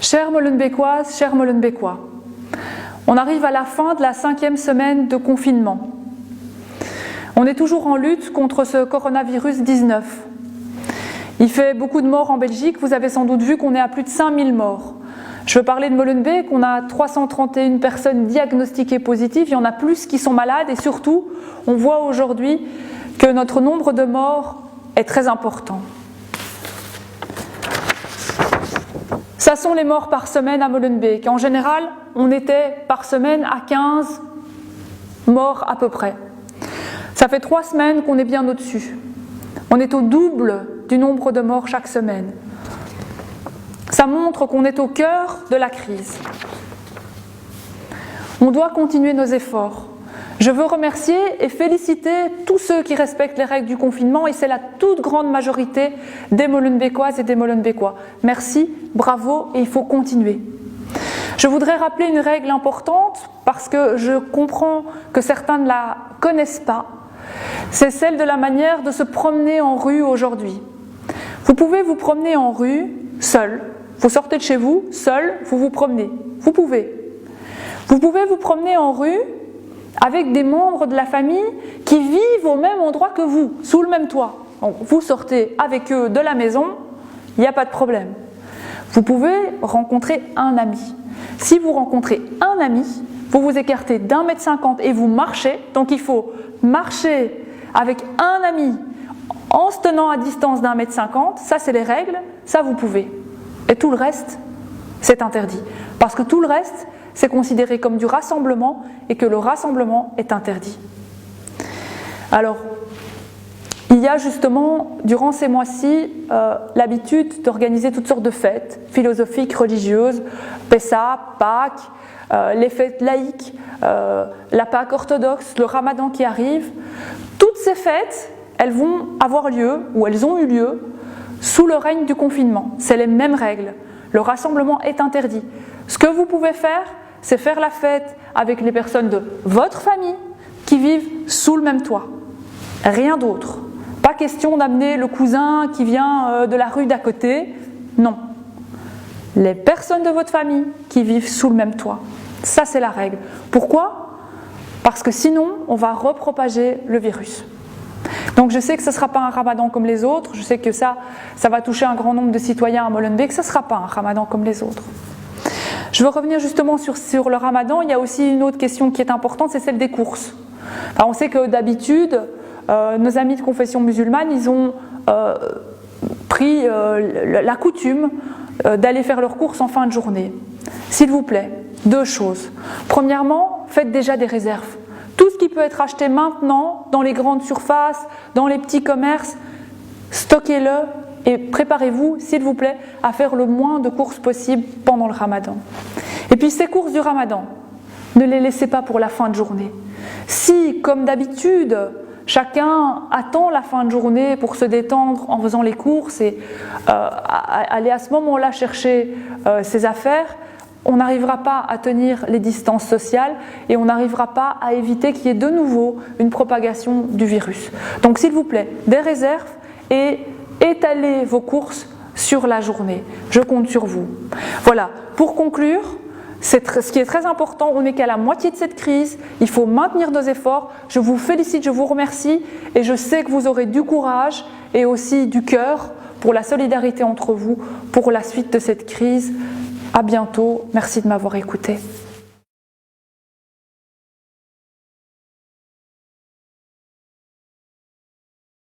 Chères Molenbeekoises, chers Molenbeekois, on arrive à la fin de la 5e semaine de confinement. On est toujours en lutte contre ce coronavirus 19. Il fait beaucoup de morts en Belgique, vous avez sans doute vu qu'on est à plus de 5000 morts. Je veux parler de Molenbeek, on a 331 personnes diagnostiquées positives, il y en a plus qui sont malades et surtout, on voit aujourd'hui que notre nombre de morts est très important. Ça sont les morts par semaine à Molenbeek. En général, on était par semaine à 15 morts à peu près. Ça fait 3 semaines qu'on est bien au-dessus. On est au double du nombre de morts chaque semaine. Ça montre qu'on est au cœur de la crise. On doit continuer nos efforts. Je veux remercier et féliciter tous ceux qui respectent les règles du confinement et c'est la toute grande majorité des Molenbeekoises et des Molenbeekois. Merci, bravo et il faut continuer. Je voudrais rappeler une règle importante parce que je comprends que certains ne la connaissent pas. C'est celle de la manière de se promener en rue aujourd'hui. Vous pouvez vous promener en rue seul. Vous sortez de chez vous, seul, vous vous promenez. Vous pouvez. Vous pouvez vous promener en rue avec des membres de la famille qui vivent au même endroit que vous, sous le même toit. Donc, vous sortez avec eux de la maison, il n'y a pas de problème. Vous pouvez rencontrer un ami. Si vous rencontrez un ami, vous vous écartez d'1,50 m et vous marchez. Donc il faut marcher avec un ami en se tenant à distance d'1,50 m. Ça, c'est les règles. Ça, vous pouvez. Et tout le reste, c'est interdit. Parce que tout le reste, c'est considéré comme du rassemblement et que le rassemblement est interdit. Alors, il y a justement, durant ces mois-ci, l'habitude d'organiser toutes sortes de fêtes philosophiques, religieuses, Pessah, Pâques, les fêtes laïques, la Pâque orthodoxe, le Ramadan qui arrive. Toutes ces fêtes, elles vont avoir lieu, ou elles ont eu lieu, sous le règne du confinement. C'est les mêmes règles. Le rassemblement est interdit. Ce que vous pouvez faire, c'est faire la fête avec les personnes de votre famille qui vivent sous le même toit. Rien d'autre. Pas question d'amener le cousin qui vient de la rue d'à côté. Non. Les personnes de votre famille qui vivent sous le même toit. Ça, c'est la règle. Pourquoi ? Parce que sinon, on va repropager le virus. Donc je sais que ce ne sera pas un ramadan comme les autres, je sais que ça va toucher un grand nombre de citoyens à Molenbeek, ce ne sera pas un ramadan comme les autres. Je veux revenir justement sur le ramadan, il y a aussi une autre question qui est importante, c'est celle des courses. Alors on sait que d'habitude, nos amis de confession musulmane, ils ont pris la coutume d'aller faire leurs courses en fin de journée. S'il vous plaît, 2 choses. Premièrement, faites déjà des réserves. Tout ce qui peut être acheté maintenant dans les grandes surfaces, dans les petits commerces, stockez-le et préparez-vous, s'il vous plaît, à faire le moins de courses possible pendant le ramadan. Et puis ces courses du ramadan, ne les laissez pas pour la fin de journée. Si, comme d'habitude, chacun attend la fin de journée pour se détendre en faisant les courses et aller à ce moment-là chercher ses affaires, on n'arrivera pas à tenir les distances sociales et on n'arrivera pas à éviter qu'il y ait de nouveau une propagation du virus. Donc s'il vous plaît, des réserves et étalez vos courses sur la journée. Je compte sur vous. Voilà, pour conclure, ce qui est très important, on n'est qu'à la moitié de cette crise, il faut maintenir nos efforts. Je vous félicite, je vous remercie et je sais que vous aurez du courage et aussi du cœur pour la solidarité entre vous, pour la suite de cette crise. À bientôt, merci de m'avoir écouté.